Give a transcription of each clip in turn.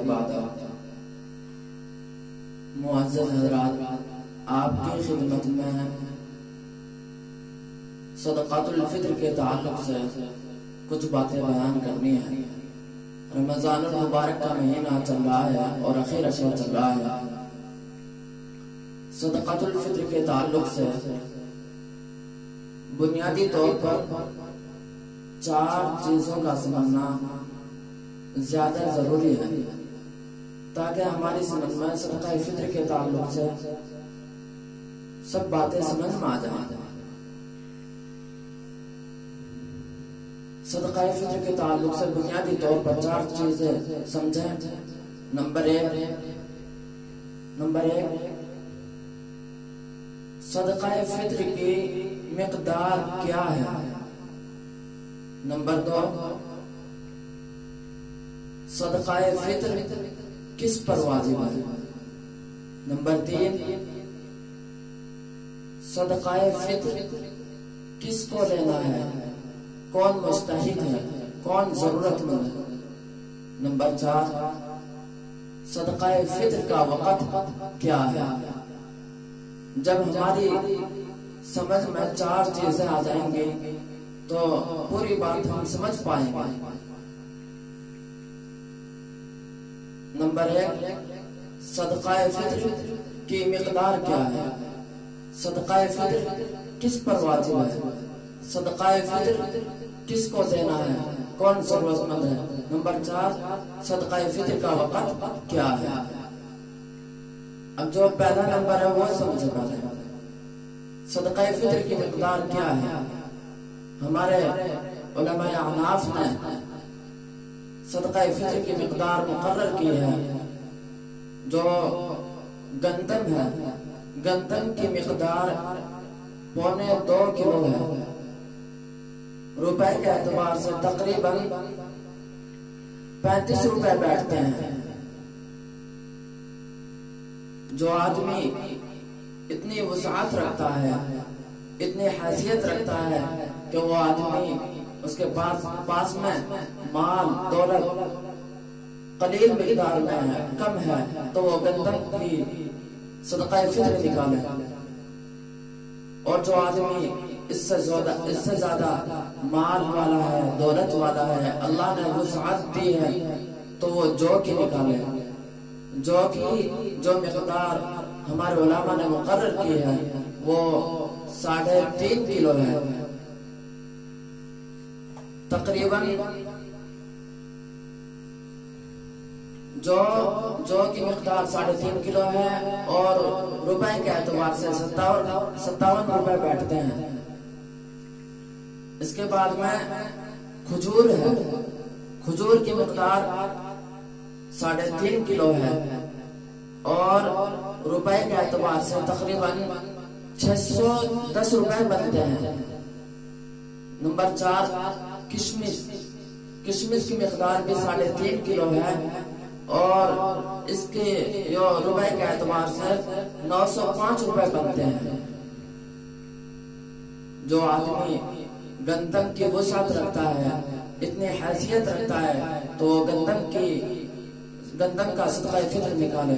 بعد معزز حضرات، آپ کی خدمت میں صدقات الفطر کے تعلق سے کچھ باتیں بیان کرنی ہیں۔ رمضان المبارک کا مہینہ چل رہا ہے اور اخیر اشر چل رہا ہے۔ صدقات الفطر کے تعلق سے بنیادی طور پر 4 چیزوں کا سمجھنا زیادہ ضروری ہے تاکہ ہماری سمجھ میں صدقہ فطر کے تعلق سے سب باتیں سمجھ میں آ جائیں۔ صدقہ فطر کے تعلق سے بنیادی طور پر 4 چیزیں سمجھیں۔ نمبر 1، صدقہ فطر کی مقدار کیا ہے۔ نمبر 2، صدقہ فطر کس پر واجب ہے۔ نمبر 3، صدقہ فطر کس کو لینا ہے، کون مستحق ہے، کون ضرورت مند ہے۔ نمبر 4، صدقہ فطر کا وقت کیا ہے۔ جب ہماری سمجھ میں 4 چیزیں آ جائیں گی تو پوری بات ہم سمجھ پائیں گے۔ نمبر 1، صدقہ فطر کی مقدار کیا ہے۔ صدقہ فطر کس پر واجب ہے، صدقہ فطر کس کو دینا ہے، کون ضرورت مند ہے۔ نمبر 4، صدقہ فطر کا وقت کیا ہے۔ اب جو پہلا نمبر ہے وہ سمجھے پہلے، صدقہ فطر کی مقدار کیا ہے۔ ہمارے علماء احناف نے صدقہ فطر کی مقدار مقرر کی ہے جو گندم ہے، گندم کی مقدار 1.25 کلو ہے۔ روپے کے اعتبار سے تقریباً 35 روپے بیٹھتے ہیں۔ جو آدمی اتنی وسعت رکھتا ہے، اتنی حیثیت رکھتا ہے کہ وہ آدمی اس کے پاس میں مال دولت قلیل مقدار میں ہے، کم ہے، تو وہ گندم کی صدقہ فطر نکالے۔ اور جو آدمی اس سے زیادہ مال والا ہے، دولت والا ہے، اللہ نے وسعت دی ہے، تو وہ جو کی نکالے۔ جو کی جو مقدار ہمارے علماء نے مقرر کی ہے وہ 3.5 کلو ہے۔ تقریباً جو کی مقدار 3.5 کلو ہے اور روپے کے اعتبار سے 57 روپے بیٹھتے ہیں۔ اس کے بعد میں کھجور ہے، کھجور کی مقدار 3.5 کلو ہے اور روپے کے اعتبار سے تقریباً 610 روپے بنتے ہیں۔ نمبر 4، کشمش کی مقدار بھی 3.5 کلو ہے اور اس کے روپے کے اعتبار سے 905 روپے بنتے ہیں۔ جو آدمی گندم کی وسعت رکھتا ہے، اتنی حیثیت رکھتا ہے، تو گندم کا صدقہ فطر نکالے۔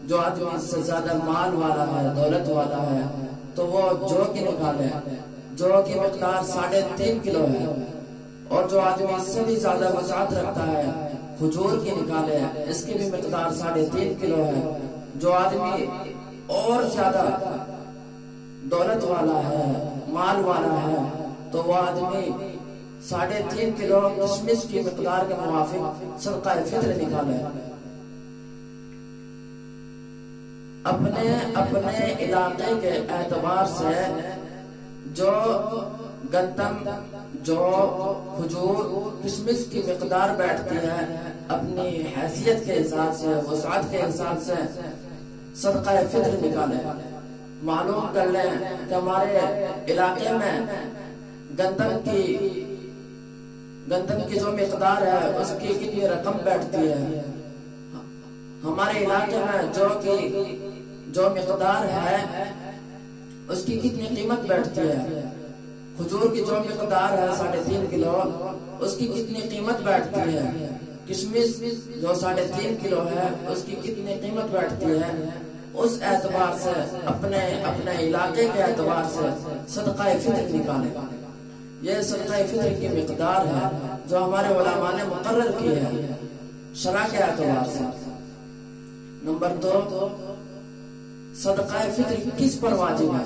جو آدمی اس سے زیادہ مال والا ہے، دولت والا ہے، تو وہ جو کی نکالے۔ جو کی مقدار 3.5 کلو ہے۔ اور جو آدمی اس سے بھی زیادہ وسعت رکھتا ہے، کھجور کی نکالے، اس کی بھی مقدار 3.5 کلو ہے۔ جو آدمی اور زیادہ دولت والا ہے، مال والا ہے، تو وہ آدمی 3.5 کلو کشمش کی مقدار کے موافق صدقہ فطر نکالے۔ اپنے علاقے کے اعتبار سے جو گندم، جو کھجور، کشمش کی مقدار بیٹھتی ہے، اپنی حیثیت کے حساب سے، وسعت کے حساب سے صدقہ فطر نکالے۔ معلوم کر لیں کہ ہمارے علاقے میں گندم کی جو مقدار ہے اس کی کتنی رقم بیٹھتی ہے۔ ہمارے علاقے میں جو مقدار ہے اس کی کتنی قیمت بیٹھتی ہے۔ کھجور کی جو مقدار ہے 3.5 کلو، اس کی کتنی قیمت بیٹھتی ہے۔ کشمش جو 3.5 کلو ہے اس کی کتنی قیمت بیٹھتی ہے، اس اعتبار سے اپنے علاقے کے اعتبار سے صدقہ فطر نکالے. یہ صدقہ فطر کی مقدار ہے جو ہمارے علماء نے مقرر کی ہے شرع کے اعتبار سے. نمبر 2، صدقہ فطر کس پر واجب ہے؟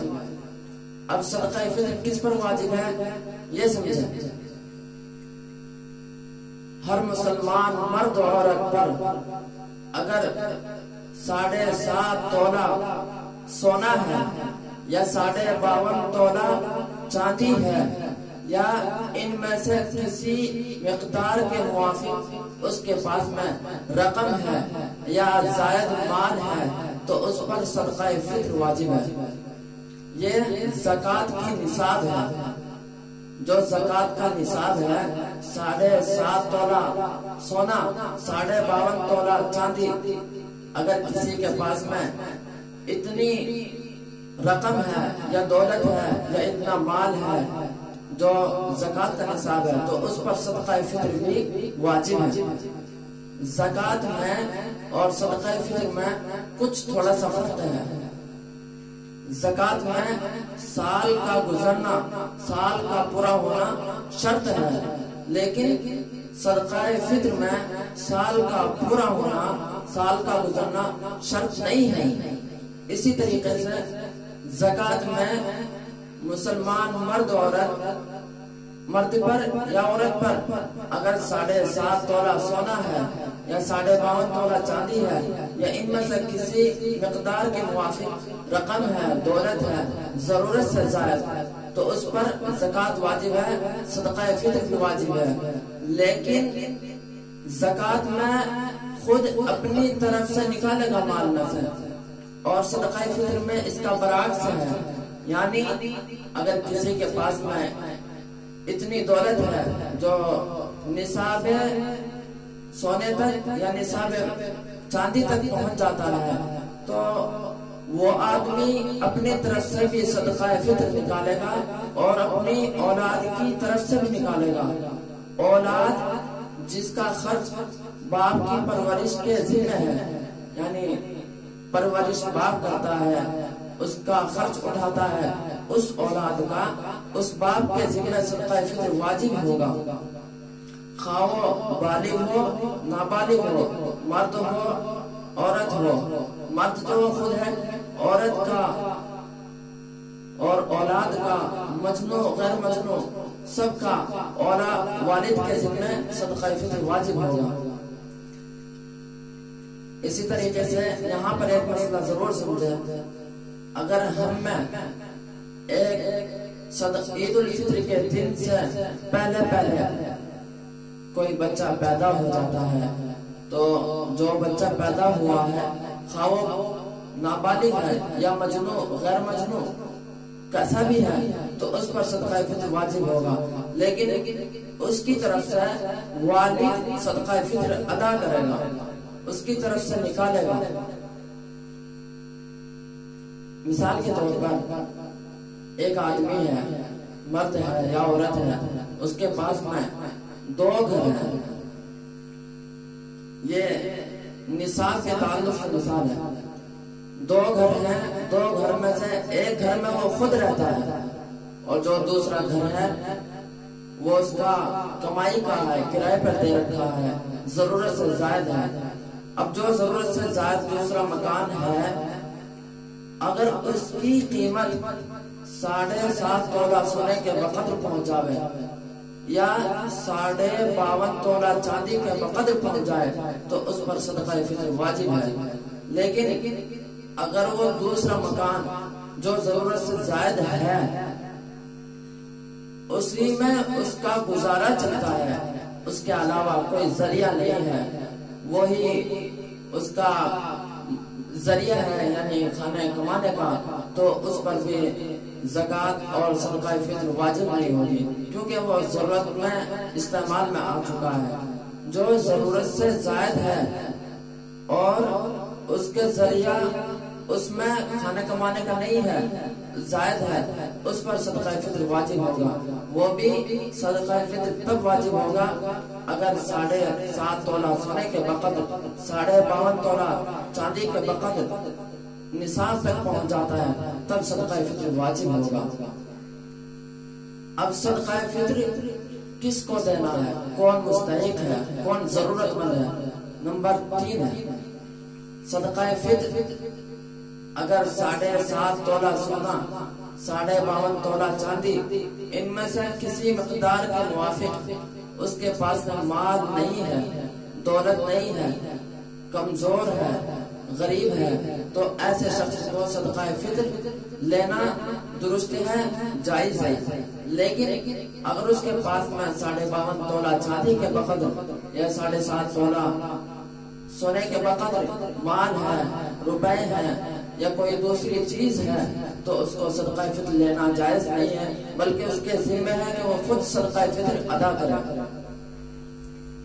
اب صدقہ فطر کس پر واجب ہے یہ سمجھیں. ہر مسلمان مرد و عورت پر اگر 7.5 تولہ سونا ہے یا 52.5 تولہ چاندی ہے یا ان میں سے کسی مقدار کے موافق اس کے پاس میں رقم ہے یا زائد مال ہے تو اس پر صدقہ فطر واجب ہے. یہ زکوٰۃ کی نصاب ہے. جو زکوٰۃ کا نصاب ہے 7.5 تولہ سونا 52.5 تولہ چاندی، اگر کسی کے پاس میں اتنی رقم ہے یا دولت ہے یا اتنا مال ہے جو زکوٰۃ کا نصاب ہے تو اس پر صدقہ فطر بھی واجب ہے. زکوٰۃ میں اور صدقہ فطر میں کچھ تھوڑا سا فرق ہے. زکوٰۃ میں سال کا گزرنا، سال کا پورا ہونا شرط ہے، لیکن صدقہ فطر میں سال کا پورا ہونا، سال کا گزرنا شرط نہیں ہے. اسی طریقے سے زکوٰۃ میں مسلمان مرد پر یا عورت پر اگر 7.5 تولہ سونا ہے یا 52.5 تولہ چاندی ہے یا ان میں سے کسی مقدار کے موافق رقم ہے، دولت ہے، ضرورت سے زائد، تو اس پر زکوٰۃ واجب ہے، صدقہ فطر بھی واجب ہے. لیکن زکوٰۃ میں خود اپنی طرف سے نکالے گا مال میں سے، اور صدقہ فطر میں اس کا برعکس ہے. یعنی اگر کسی کے پاس میں اتنی دولت ہے جو نصاب سونے تک یا نصاب چاندی تک پہنچ جاتا ہے تو وہ آدمی اپنی طرف سے بھی صدقہ فطر نکالے گا اور اپنی اولاد کی طرف سے بھی نکالے گا. اولاد جس کا خرچ باپ کی پرورش کے ذمہ ہے، یعنی پرورش باپ کرتا ہے، اس کا خرچ اٹھاتا ہے، اس اولاد کا اس باپ کے ذمہ صدقہ فطر واجب ہوگا. خواہ وہ بالغ ہو نابالغ ہو، مرد ہو عورت ہو. مرد جو خود ہے، عورت کا اور اولاد کا، مجنون غیر مجنون سب کا والد کے ذمہ صدقہ فطر واجب ہوگا. اسی طریقے سے یہاں پر ایک مسئلہ ضرور سمجھیں. اگر ہم میں عید الفطر کے دن سے پہلے کوئی بچہ پیدا ہو جاتا ہے تو جو بچہ پیدا ہوا ہے خواہ وہ نابالغ ہے یا مجنون غیر مجنون کیسا بھی ہے تو اس پر صدقہ فطر واجب ہوگا. لیکن اس کی طرف سے والد صدقہ فطر ادا کرے گا، اس کی طرف سے نکالے گا. مثال کے طور پر ایک آدمی ہے، مرد ہے یا عورت ہے، اس کے پاس میں 2 گھر ہیں. یہ نصاب کے تعلق سے مثال ہے. 2 گھر ہیں، 2 گھر میں سے ایک گھر میں وہ خود رہتا ہے اور جو دوسرا گھر ہے وہ اس کا کمائی کا ہے، کرائے پر دے رکھا ہے، ضرورت سے زائد ہے. اب جو ضرورت سے زائد دوسرا مکان ہے اگر اس کی قیمت 7.5 تولہ سونے کے بقدر پہنچ جائے یا 52.5 تولہ چاندی کے بقدر پہنچ جائے تو اس پر صدقہ فطر واجب ہے. لیکن اگر وہ دوسرا مکان جو ضرورت سے زائد ہے اسی میں اس کا گزارا چلتا ہے، اس کے علاوہ کوئی ذریعہ نہیں ہے، وہی اس کا ذریعہ ہے یعنی کھانے کمانے کا، تو اس پر بھی زکوٰۃ اور صدقہ فطر واجب نہیں ہوگی کیونکہ وہ ضرورت میں استعمال میں آ چکا ہے. جو ضرورت سے زائد ہے اور اس کے ذریعہ اس میں کھانا کمانے کا نہیں ہے، زائد ہے، اس پر صدقہ فطر واجب ہوگا۔ وہ بھی صدقہ فطر تب واجب ہوگا اگر 7.5 تولہ سونے کے بقدر 52.5 تولہ چاندی کے بقدر نصاب تک پہنچ جاتا ہے، تب صدقہ فطر واجب ہوگا۔ اب صدقہ فطر کس کو دینا ہے، کون مستحق ہے، کون ضرورت مند ہے؟ نمبر 3 ہے صدقہ فطر اگر 7.5 تولہ سونا 52.5 تولہ چاندی ان میں سے کسی مقدار کے موافق اس کے پاس مال نہیں ہے، دولت نہیں ہے، کمزور ہے، غریب ہے، تو ایسے شخص کو صدقہ فطر لینا درست ہے، جائز ہے۔ لیکن اگر اس کے پاس میں 52.5 تولہ چاندی کے بقدر یا 7.5 تولہ سونے کے بقدر مال ہے، روپے ہیں یا کوئی دوسری چیز ہے، تو اس کو صدقہ فطر لینا جائز نہیں ہے، بلکہ اس کے ذمہ ہے کہ وہ خود صدقہ فطر ادا کرے۔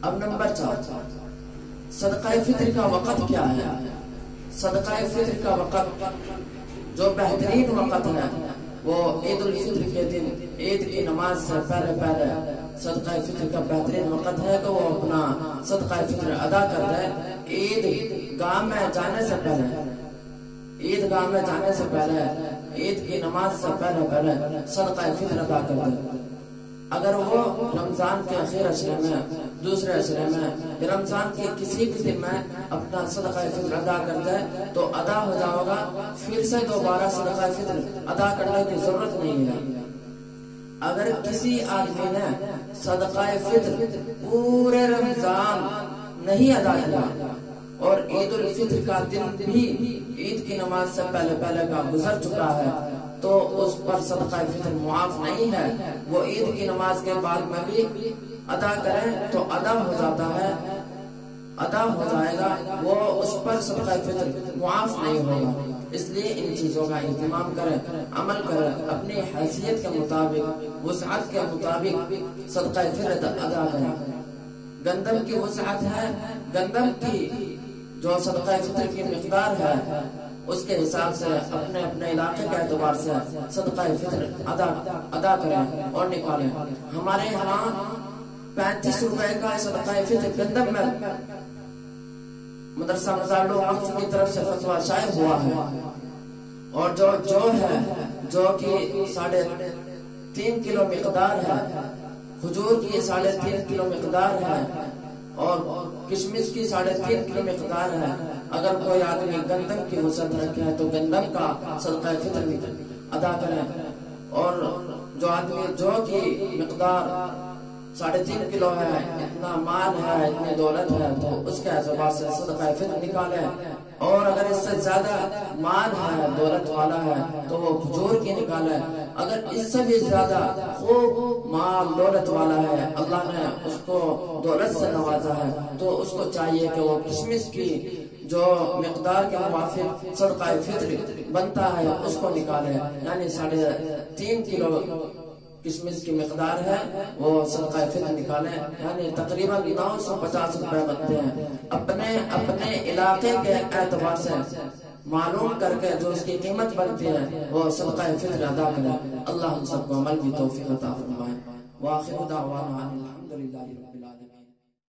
اب نمبر 4 صدقہ فطر کا وقت کیا ہے؟ صدقہ فطر کا وقت جو بہترین وقت ہے وہ عید الفطر کے دن عید کی نماز سے پہلے صدقہ فطر کا بہترین وقت ہے کہ وہ اپنا صدقہ فطر ادا کر دے۔ عید گاہ میں جانے سے پہلے عید کی نماز سے پہلے صدقہ فطر ادا کر دے۔ اگر وہ رمضان کے آخر عشرے میں، دوسرے عشرے میں، رمضان کے کسی بھی دن میں اپنا صدقہ فطر ادا کر دے تو ادا ہو جائے گا، پھر سے دوبارہ صدقہ فطر ادا کرنے کی ضرورت نہیں ہے۔ اگر کسی آدمی نے صدقہ فطر پورے رمضان نہیں ادا کیا اور عید الفطر کا دن بھی عید کی نماز سے پہلے کا گزر چکا ہے تو اس پر صدقہ فطر معاف نہیں ہے، وہ عید کی نماز کے بعد میں بھی ادا کریں تو ادا ہو جاتا ہے، ادا ہو جائے گا، وہ اس پر صدقہ فطر معاف نہیں ہوگا۔ اس لیے ان چیزوں کا اہتمام کریں، عمل کریں، اپنی حیثیت کے مطابق، وسعت کے مطابق صدقہ فطر ادا کریں۔ گندم کی وسعت ہے، گندم کی جو صدقہ فطر کی مقدار ہے اس کے حساب سے اپنے علاقے کے اعتبار سے صدقہ فطر ادا کریں اور نکالیں۔ ہمارے یہاں 35 روپے کا صدقہ فطر گندم میں مدرسہ مزار لوگ کی طرف سے فتویٰ شائع ہوا ہے، اور جو ہے جو کہ 3.5 کلو مقدار ہے، کھجور کی 3.5 کلو مقدار ہے اور کشمش کی 3.5 کلو مقدار ہے۔ اگر کوئی آدمی گندم کی وسعت رکھے ہے تو گندم کا صدقہ فطر ادا کریں، اور جو آدمی جو کی مقدار 3.5 کلو ہے، اتنا مال ہے، اتنی دولت ہے، تو اس کے اعتبار سے صدقہ فطر نکالے، اور اگر اس سے زیادہ مال ہے، دولت والا ہے، تو وہ کھجور کی نکالے۔ اگر اس سے بھی زیادہ خوب مال دولت والا ہے، اللہ نے اس کو دولت سے نوازا ہے، تو اس کو چاہیے کہ وہ کشمش کی جو مقدار کے موافق صدقہ فطر بنتا ہے اس کو نکالے، یعنی 3.5 کلو کشمش کی مقدار ہے، وہ صدقہ فطر نکالیں، یعنی تقریباً 950 روپے بنتے ہیں۔ اپنے علاقے کے اعتبار سے معلوم کر کے جو اس کی قیمت بنتی ہے وہ صدقہ فطر ادا کریں۔ اللہ ہم سب کو عمل کی توفیق عطا فرمائے۔ وآخر دعوانا الحمدللہ۔